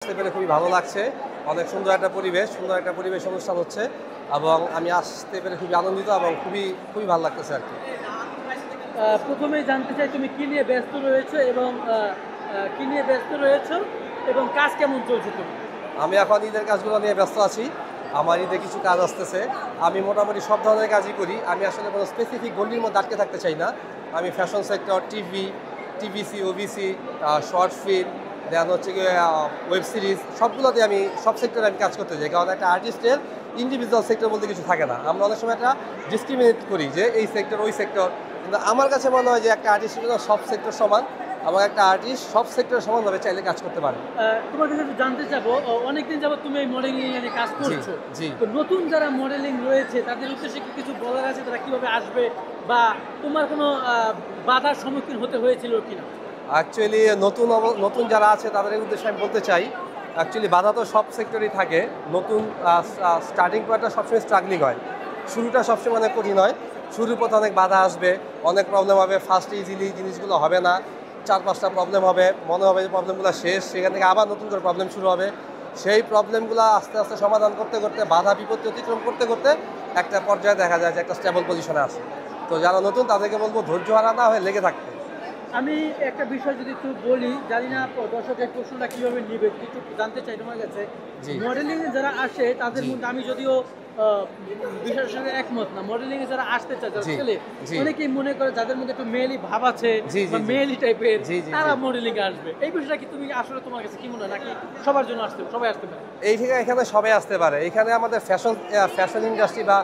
আসতে পেরে খুবই ভালো লাগছে। অনেক সুন্দর একটা পরিবেশ অনুষ্ঠান হচ্ছে এবং আমি আসতে পেরে খুবই আনন্দিত এবং খুবই ভালো লাগতেছে আরকি। প্রথমেই জানতে চাই তুমি কি নিয়ে ব্যস্ত রয়েছো এবং কি নিয়ে ব্যস্ত রয়েছো এবং কাজ কেমন চলছে তোমার? আমি এখন ঈদের কাজগুলো নিয়ে ব্যস্ত আছি। আমার ঈদে কিছু কাজ আসতেছে। আমি মোটামুটি সব ধরনের কাজই করি। আমি আসলে কোনো স্পেসিফিক গণ্ডির মধ্যে আটকে থাকতে চাই না। আমি fashion sector, TVC, OBC, short film, then হচ্ছে গিয়ে ওয়েব সিরিজ সবগুলোতে আমি সব সেক্টরে আমি কাজ করতে চাই। কারণ একটা আর্টিস্টের ইন্ডিভিজুয়াল সেক্টর বলতে কিছু থাকে না। আমরা অনেক সময় একটা ডিসক্রিমিনেট করি যে এই সেক্টর, ওই সেক্টর। কিন্তু আমার কাছে মনে হয় যে একটা আর্টিস্টের জন্য সব সেক্টর সমান এবং একটা আর্টিস্ট সব সেক্টরে সমানভাবে চাইলে কাজ করতে পারে। তোমার কাছে একটু জানতে চাবো, অনেকদিন যাবত তুমি এই মডেলিং এ কাজ জি, করছো। জি। তো নতুন যারা মডেলিং রয়েছে তাদের উদ্দেশ্যে কি কিছু বলার আছে, তারা কিভাবে আসবে বা তোমার কোনো বাধার সম্মুখীন হতে হয়েছিল কিনা? অ্যাকচুয়ালি নতুন যারা আছে তাদের উদ্দেশ্যে আমি বলতে চাই, অ্যাকচুয়ালি বাধা তো সব সেক্টরেই থাকে। নতুন স্টার্টিং পয়েন্টটা সবসময় স্ট্রাগলিং হয়, শুরুটা সবসময় অনেক কঠিন হয়। শুরুর পথে অনেক বাধা আসবে, অনেক প্রবলেম হবে, ফার্স্ট ইজিলি জিনিসগুলো হবে না। 4-5টা প্রবলেম হবে, মনে হবে যে প্রবলেমগুলো শেষ, সেখান থেকে আবার নতুন করে প্রবলেম শুরু হবে। সেই প্রবলেমগুলো আস্তে আস্তে সমাধান করতে করতে, বাধা বিপত্তি অতিক্রম করতে করতে একটা পর্যায়ে দেখা যায় যে একটা স্টেবল পজিশনে আছে। তো যারা নতুন তাদেরকে বলবো ধৈর্য হারা না হয়ে লেগে থাকতে। আমি একটা বিষয় যদি একটু বলি, জানি না দর্শকের প্রশ্নটা কিভাবে নিবে, একটু জানতে চাই তোমার কাছে। জি, মডেলিং এ যারা আসে তাদের জি, মধ্যে আমি যদিও বিষয়ের সঙ্গে একমত না, মডেলিং এ যারা আসতে চায়, যারা জি, ছেলে, জি, অনেকেই মনে করে যাদের মধ্যে একটু মেয়েলি ভাব আছে জি, বা জি, জি, মেয়েলি টাইপের, জি, জি, তারা জি। মডেলিং এ আসবে। এই বিষয়টা কি তুমি আসলে তোমার কাছে কি মনে হয়, নাকি সবার জন্য সবাই আসতে পারে? এখানে সবাই আসতে পারে। এখানে আমাদের ফ্যাশন ইন্ডাস্ট্রি বা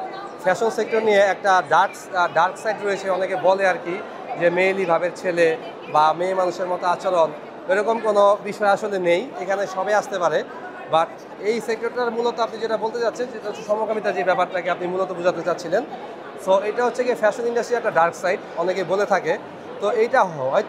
ফ্যাশন সেক্টর নিয়ে একটা ডার্ক সাইড রয়েছে। অনেকে বলে আরকি যে মেয়েলি ভাবের ছেলে বা মেয়ে মানুষের মতো আচরণ, এরকম কোনো বিষয় আসলে নেই। এখানে সবাই আসতে পারে। বাট এই সেক্টরটার মূলত আপনি যেটা বলতে চাচ্ছেন সেটা হচ্ছে সমকামিতা, যে ব্যাপারটাকে আপনি মূলত বোঝাতে চাচ্ছিলেন। সো এটা হচ্ছে গিয়ে ফ্যাশন ইন্ডাস্ট্রির একটা ডার্ক সাইড, অনেকে বলে থাকে। তো এইটা হয়